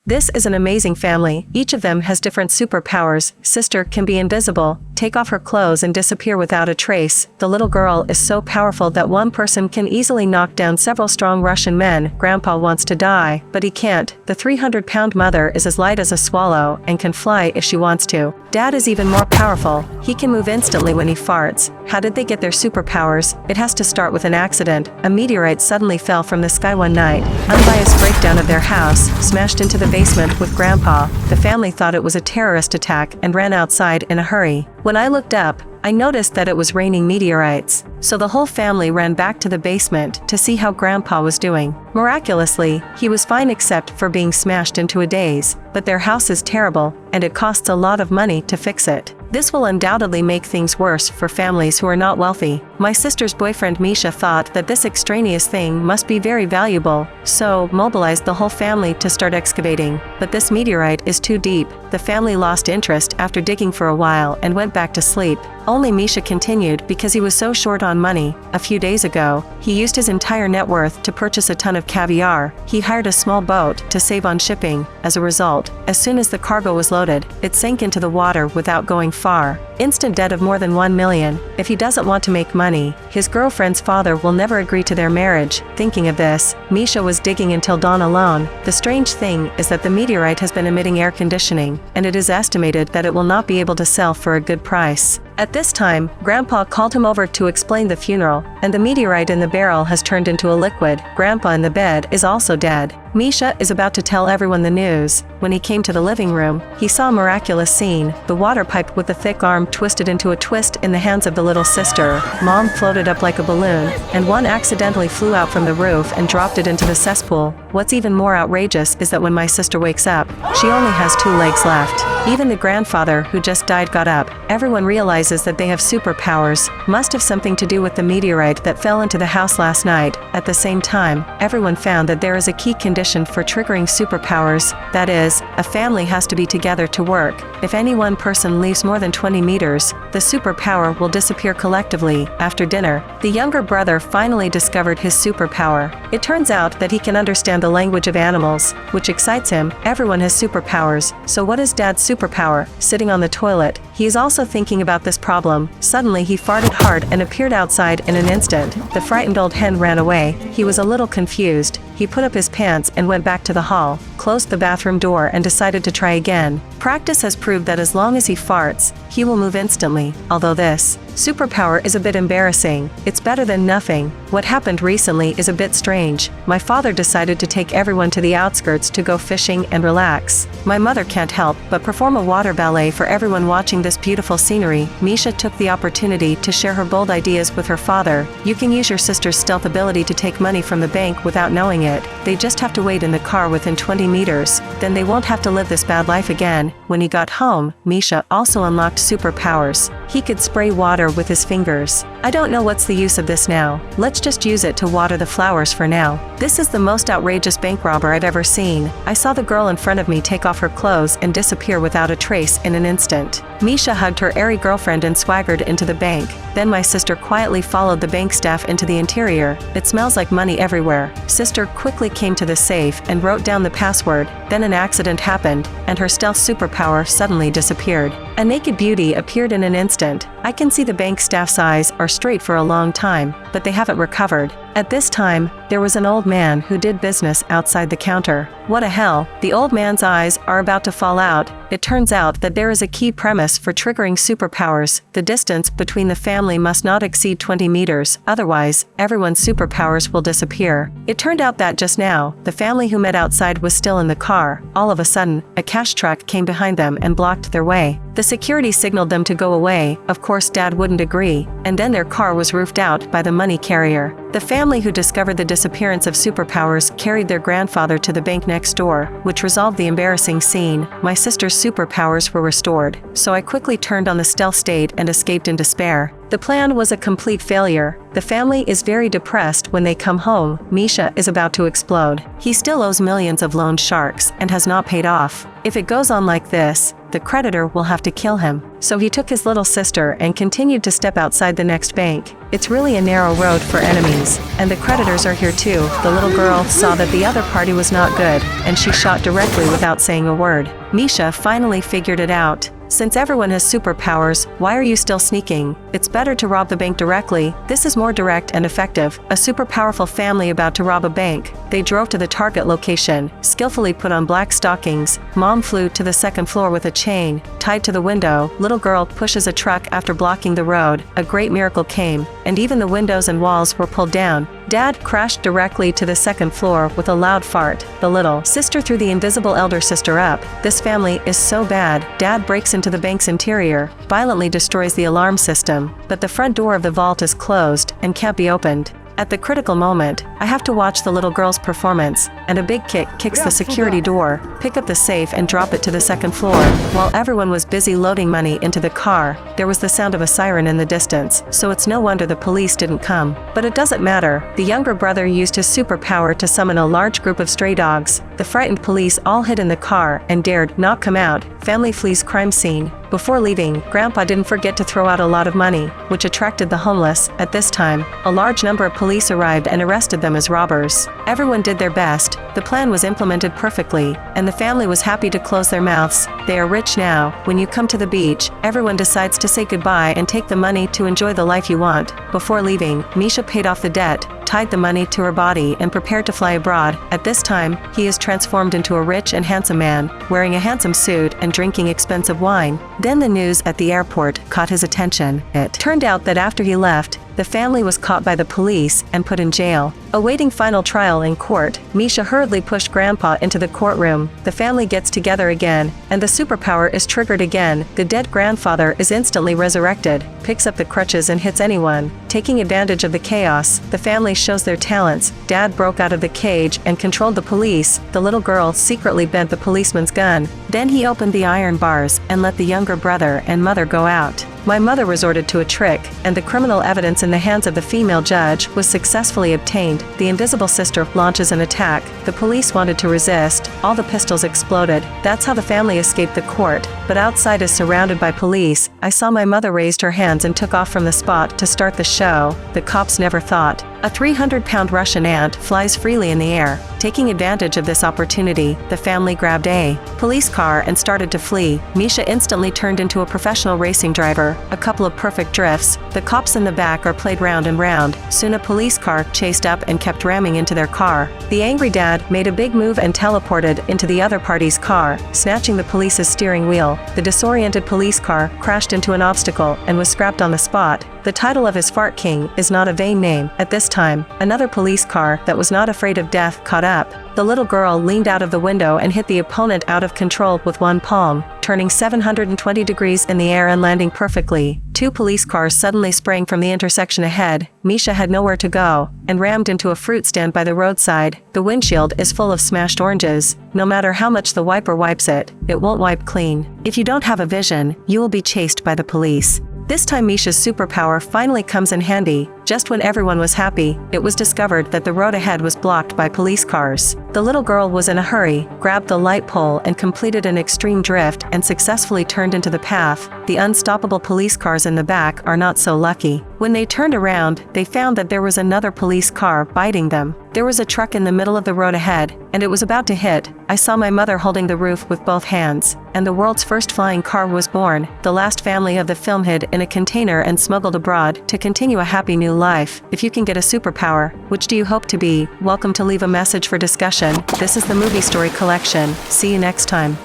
This is an amazing family. Each of them has different superpowers. Sister can be invisible, take off her clothes and disappear without a trace. The little girl is so powerful that one person can easily knock down several strong Russian men. Grandpa wants to die, but he can't. The 300-pound mother is as light as a swallow and can fly if she wants to. Dad is even more powerful. He can move instantly when he farts. How did they get their superpowers? It has to start with an accident. A meteorite suddenly fell from the sky one night. Unbiased breakdown of their house, smashed into the basement with Grandpa. The family thought it was a terrorist attack and ran outside in a hurry. When I looked up, I noticed that it was raining meteorites. So the whole family ran back to the basement to see how Grandpa was doing. Miraculously, he was fine except for being smashed into a daze. But their house is terrible, and it costs a lot of money to fix it. This will undoubtedly make things worse for families who are not wealthy. My sister's boyfriend Misha thought that this extraneous thing must be very valuable, so mobilized the whole family to start excavating. But this meteorite is too deep. The family lost interest after digging for a while and went back to sleep. Only Misha continued because he was so short on money. A few days ago, he used his entire net worth to purchase a ton of caviar. He hired a small boat to save on shipping. As a result, as soon as the cargo was loaded, it sank into the water without going far. Instant debt of more than 1 million. If he doesn't want to make money, his girlfriend's father will never agree to their marriage. Thinking of this, Misha was digging until dawn alone. The strange thing is that the meteorite has been emitting air conditioning, and it is estimated that it will not be able to sell for a good price. At this time, Grandpa called him over to explain the funeral, and the meteorite in the barrel has turned into a liquid. Grandpa in the bed is also dead. Misha is about to tell everyone the news. When he came to the living room, he saw a miraculous scene. The water pipe with the thick arm twisted into a twist in the hands of the little sister. Mom floated up like a balloon, and one accidentally flew out from the roof and dropped it into the cesspool. What's even more outrageous is that when my sister wakes up, she only has 2 legs left. Even the grandfather who just died got up. Everyone realizes that they have superpowers. Must have something to do with the meteorite that fell into the house last night. At the same time, everyone found that there is a key condition for triggering superpowers. That is, a family has to be together to work. If any one person leaves more than 20 meters, the superpower will disappear collectively. After dinner, the younger brother finally discovered his superpower. It turns out that he can understand the language of animals, which excites him. Everyone has superpowers, so what is Dad's superpower? Sitting on the toilet, he is also thinking about this problem. Suddenly he farted hard and appeared outside in an instant. The frightened old hen ran away. He was a little confused. He put up his pants and went back to the hall, closed the bathroom door and decided to try again. Practice has proved that as long as he farts, he will move instantly. Although this superpower is a bit embarrassing, it's better than nothing. What happened recently is a bit strange. My father decided to take everyone to the outskirts to go fishing and relax. My mother can't help but perform a water ballet for everyone watching this beautiful scenery. Misha took the opportunity to share her bold ideas with her father. You can use your sister's stealth ability to take money from the bank without knowing it. They just have to wait in the car within 20 meters. Then they won't have to live this bad life again. When he got home, Misha also unlocked superpowers. He could spray water with his fingers. I don't know what's the use of this now. Let's just use it to water the flowers for now. This is the most outrageous bank robber I've ever seen. I saw the girl in front of me take off her clothes and disappear without a trace in an instant. Misha hugged her airy girlfriend and swaggered into the bank. Then my sister quietly followed the bank staff into the interior. It smells like money everywhere. Sister quickly came to the safe and wrote down the password. Then an accident happened, and her stealth superpower suddenly disappeared. A naked beauty appeared in an instant. I can see the bank staff's eyes are straight for a long time, but they haven't recovered. At this time, there was an old man who did business outside the counter. What a hell, the old man's eyes are about to fall out. It turns out that there is a key premise for triggering superpowers. The distance between the family must not exceed 20 meters, otherwise, everyone's superpowers will disappear. It turned out that just now, the family who met outside was still in the car. All of a sudden, a cash truck came behind them and blocked their way. The security signaled them to go away. Of course, Dad wouldn't agree, and then their car was roofed out by the money carrier. The family who discovered the disappearance of superpowers carried their grandfather to the bank next door, which resolved the embarrassing scene. My sister's superpowers were restored, so I quickly turned on the stealth state and escaped in despair. The plan was a complete failure. The family is very depressed when they come home. Misha is about to explode. He still owes millions of loan sharks and has not paid off. If it goes on like this, the creditor will have to kill him. So he took his little sister and continued to step outside the next bank. It's really a narrow road for enemies, and the creditors are here too. The little girl saw that the other party was not good, and she shot directly without saying a word. Misha finally figured it out. Since everyone has superpowers, why are you still sneaking? It's better to rob the bank directly. This is more direct and effective. A super powerful family about to rob a bank. They drove to the target location, skillfully put on black stockings. Mom flew to the second floor with a chain tied to the window. Little girl pushes a truck after blocking the road. A great miracle came, and even the windows and walls were pulled down. Dad crashed directly to the second floor with a loud fart. The little sister threw the invisible elder sister up. This family is so bad. Dad breaks into the bank's interior, violently destroys the alarm system, but the front door of the vault is closed and can't be opened. At the critical moment, I have to watch the little girl's performance, and a big kick kicks the security door, pick up the safe and drop it to the second floor. While everyone was busy loading money into the car, there was the sound of a siren in the distance, so it's no wonder the police didn't come. But it doesn't matter. The younger brother used his superpower to summon a large group of stray dogs. The frightened police all hid in the car and dared not come out. Family flees crime scene. Before leaving, Grandpa didn't forget to throw out a lot of money, which attracted the homeless. At this time, a large number of police arrived and arrested them as robbers. Everyone did their best. The plan was implemented perfectly, and the family was happy to close their mouths. They are rich now. When you come to the beach, everyone decides to say goodbye and take the money to enjoy the life you want. Before leaving, Misha paid off the debt, tied the money to her body and prepared to fly abroad. At this time, he is transformed into a rich and handsome man, wearing a handsome suit and drinking expensive wine. Then the news at the airport caught his attention. It turned out that after he left, the family was caught by the police and put in jail. Awaiting final trial in court, Misha hurriedly pushed Grandpa into the courtroom. The family gets together again, and the superpower is triggered again. The dead grandfather is instantly resurrected, picks up the crutches and hits anyone. Taking advantage of the chaos, the family shows their talents. Dad broke out of the cage and controlled the police. The little girl secretly bent the policeman's gun. Then he opened the iron bars and let the younger brother and mother go out. My mother resorted to a trick, and the criminal evidence in the hands of the female judge was successfully obtained. The invisible sister launches an attack. The police wanted to resist. All the pistols exploded. That's how the family escaped the court, but outside is surrounded by police. I saw my mother raised her hands and took off from the spot to start the show. The cops never thought. A 300-pound Russian ant flies freely in the air. Taking advantage of this opportunity, the family grabbed a police car and started to flee. Misha instantly turned into a professional racing driver. A couple of perfect drifts. The cops in the back are played round and round. Soon a police car chased up and kept ramming into their car. The angry dad made a big move and teleported into the other party's car, snatching the police's steering wheel. The disoriented police car crashed into an obstacle and was scrapped on the spot. The title of his Fart King is not a vain name. At this time, another police car that was not afraid of death caught up. The little girl leaned out of the window and hit the opponent out of control with one palm, turning 720 degrees in the air and landing perfectly. Two police cars suddenly sprang from the intersection ahead. Misha had nowhere to go, and rammed into a fruit stand by the roadside. The windshield is full of smashed oranges. No matter how much the wiper wipes it, it won't wipe clean. If you don't have a vision, you will be chased by the police. This time Misha's superpower finally comes in handy. Just when everyone was happy, it was discovered that the road ahead was blocked by police cars. The little girl was in a hurry, grabbed the light pole and completed an extreme drift and successfully turned into the path. The unstoppable police cars in the back are not so lucky. When they turned around, they found that there was another police car biting them. There was a truck in the middle of the road ahead, and it was about to hit. I saw my mother holding the roof with both hands, and the world's first flying car was born. The last family of the film hid in a container and smuggled abroad to continue a happy new life. If you can get a superpower, which do you hope to be? Welcome to leave a message for discussion. This is the Movie Story Collection. See you next time.